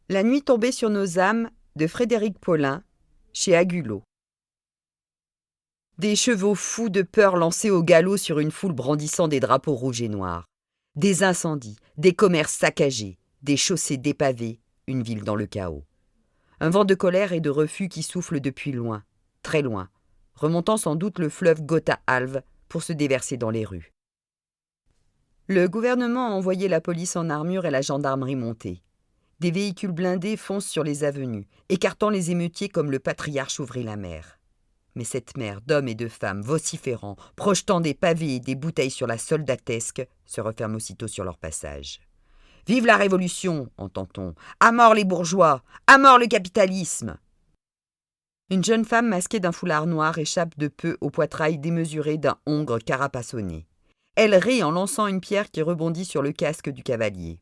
La nuit tombée sur nos âmes de Frédéric Paulin, chez Agulot. Des chevaux fous de peur lancés au galop sur une foule brandissant des drapeaux rouges et noirs. Des incendies, des commerces saccagés, des chaussées dépavées, une ville dans le chaos. Un vent de colère et de refus qui souffle depuis loin, très loin, remontant sans doute le fleuve Gotha-Alve pour se déverser dans les rues. Le gouvernement a envoyé la police en armure et la gendarmerie montée. Des véhicules blindés foncent sur les avenues, écartant les émeutiers comme le patriarche ouvrit la mer. Mais cette mer d'hommes et de femmes vociférant, projetant des pavés et des bouteilles sur la soldatesque, se referme aussitôt sur leur passage. « Vive la Révolution !» entend-on. « À mort les bourgeois ! À mort le capitalisme !» Une jeune femme masquée d'un foulard noir échappe de peu au poitrail démesuré d'un hongre carapassonné. Elle rit en lançant une pierre qui rebondit sur le casque du cavalier.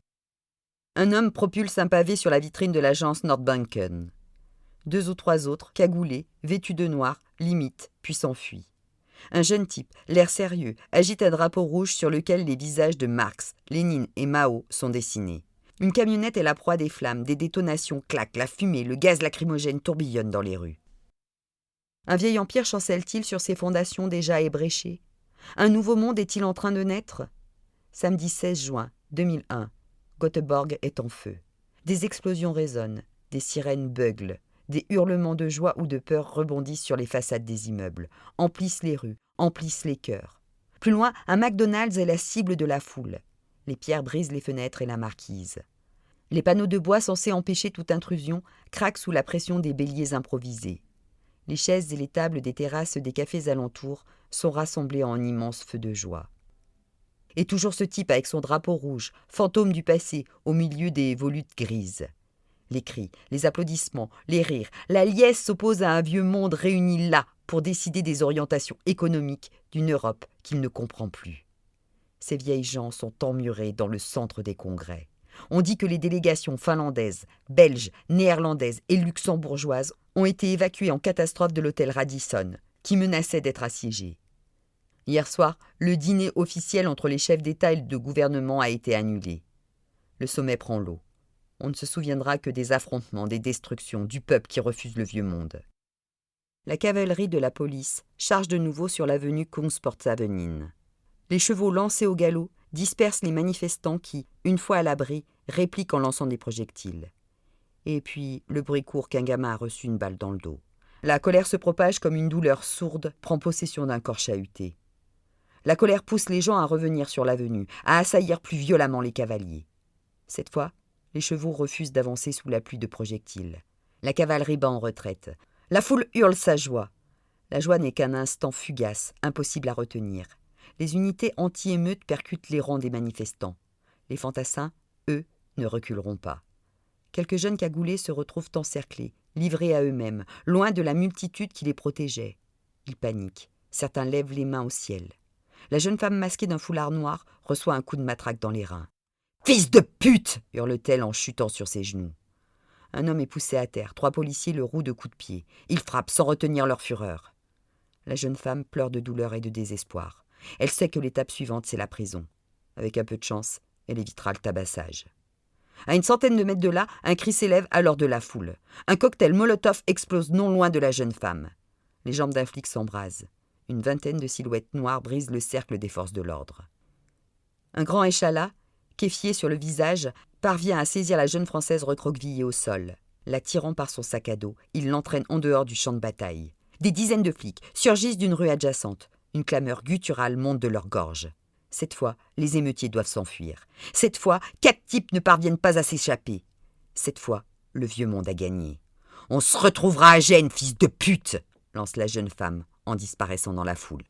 Un homme propulse un pavé sur la vitrine de l'agence Nordbanken. 2 ou 3 autres, cagoulés, vêtus de noir, l'imitent, puis s'enfuient. Un jeune type, l'air sérieux, agite un drapeau rouge sur lequel les visages de Marx, Lénine et Mao sont dessinés. Une camionnette est la proie des flammes, des détonations claquent, la fumée, le gaz lacrymogène tourbillonnent dans les rues. Un vieil empire chancelle-t-il sur ses fondations déjà ébréchées? Un nouveau monde est-il en train de naître? Samedi 16 juin 2001. Göteborg est en feu. Des explosions résonnent, des sirènes beuglent, des hurlements de joie ou de peur rebondissent sur les façades des immeubles, emplissent les rues, emplissent les cœurs. Plus loin, un McDonald's est la cible de la foule. Les pierres brisent les fenêtres et la marquise. Les panneaux de bois censés empêcher toute intrusion craquent sous la pression des béliers improvisés. Les chaises et les tables des terrasses des cafés alentours sont rassemblées en immenses feux de joie. Et toujours ce type avec son drapeau rouge, fantôme du passé, au milieu des volutes grises. Les cris, les applaudissements, les rires, la liesse s'oppose à un vieux monde réuni là pour décider des orientations économiques d'une Europe qu'il ne comprend plus. Ces vieilles gens sont emmurés dans le centre des congrès. On dit que les délégations finlandaises, belges, néerlandaises et luxembourgeoises ont été évacuées en catastrophe de l'hôtel Radisson, qui menaçait d'être assiégé. Hier soir, le dîner officiel entre les chefs d'État et de gouvernement a été annulé. Le sommet prend l'eau. On ne se souviendra que des affrontements, des destructions, du peuple qui refuse le vieux monde. La cavalerie de la police charge de nouveau sur l'avenue Kungsportsavenin. Les chevaux lancés au galop dispersent les manifestants qui, une fois à l'abri, répliquent en lançant des projectiles. Et puis, le bruit court qu'un gamin a reçu une balle dans le dos. La colère se propage comme une douleur sourde prend possession d'un corps chahuté. La colère pousse les gens à revenir sur l'avenue, à assaillir plus violemment les cavaliers. Cette fois, les chevaux refusent d'avancer sous la pluie de projectiles. La cavalerie bat en retraite. La foule hurle sa joie. La joie n'est qu'un instant fugace, impossible à retenir. Les unités anti-émeutes percutent les rangs des manifestants. Les fantassins, eux, ne reculeront pas. Quelques jeunes cagoulés se retrouvent encerclés, livrés à eux-mêmes, loin de la multitude qui les protégeait. Ils paniquent. Certains lèvent les mains au ciel. La jeune femme masquée d'un foulard noir reçoit un coup de matraque dans les reins. « Fils de pute !» hurle-t-elle en chutant sur ses genoux. Un homme est poussé à terre, 3 policiers le rouent de coups de pied. Ils frappent sans retenir leur fureur. La jeune femme pleure de douleur et de désespoir. Elle sait que l'étape suivante, c'est la prison. Avec un peu de chance, elle évitera le tabassage. À une centaine de mètres de là, un cri s'élève alors de la foule. Un cocktail Molotov explose non loin de la jeune femme. Les jambes d'un flic s'embrasent. Une vingtaine de silhouettes noires brisent le cercle des forces de l'ordre. Un grand échalas, kéfié sur le visage, parvient à saisir la jeune Française recroquevillée au sol. La tirant par son sac à dos, il l'entraîne en dehors du champ de bataille. Des dizaines de flics surgissent d'une rue adjacente. Une clameur gutturale monte de leur gorge. Cette fois, les émeutiers doivent s'enfuir. Cette fois, 4 types ne parviennent pas à s'échapper. Cette fois, le vieux monde a gagné. « On se retrouvera à Gênes, fils de pute !» lance la jeune femme en disparaissant dans la foule.